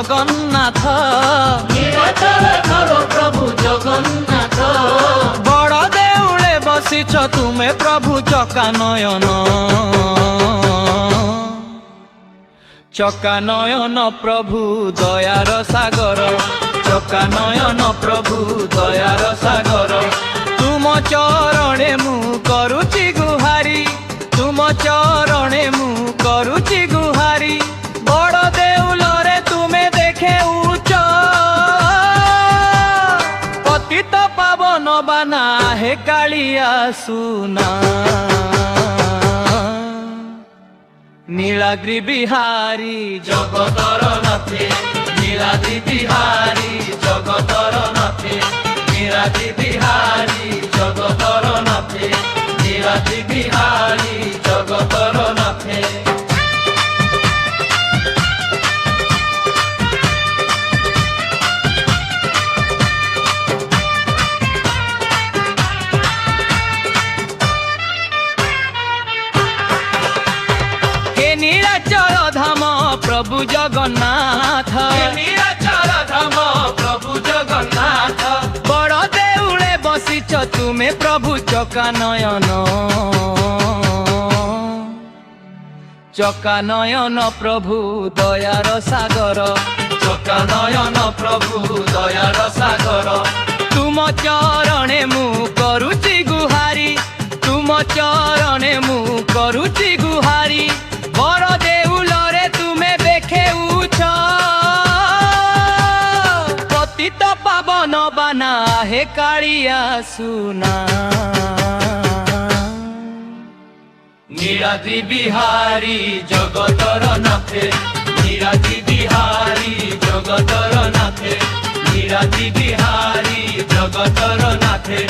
জগন্নাথ, নীলাচলে ঘর প্রভু জগন্নাথ। বড় দেউলে বসিছ তুমে প্রভু চকানয়ন, চকানয়ন প্রভু দয়ার সাগর, চকানয়ন প্রভু দয়ার সাগর। তুম চরণে মু করুচি গুহারি, তুম চরণে মু করুচি গুহারি। বড় দেউলরে তুমে দেখে উচ্চ, পতিত পাবন বানা হে কালিয়া সুনা। নীলাদ্রি বিহারী জগতর নাথে, নীলাদ্রি বিহারী জগতর নাথে, নীলাদ্রি বিহারী জগতর নাথে, নীলাদ্রি বিহারী জগতর নাথে। নীলাচল ধাম প্রভু জগন্নাথ, নীলাচল ধাম প্রভু জগন্নাথ। বড় দেউলে বসিছ তুমে প্রভু চকানয়ন, চকানয়ন প্রভু দয়ার সাগর, চকানয়ন প্রভু দয়ার সাগর। তুম চরণে মু করুচি গুহারি, তুম চরণে মু করুচি গুহারি। বড় দেউলরে তুমে দেখেউছ, পতিত পাবন বানা হে কালিয়া সুনা। নীলাদ্রি বিহারী জগতর নাথে, নীলাদ্রি বিহারী জগতর নাথে, নীলাদ্রি বিহারী জগতর নাথে।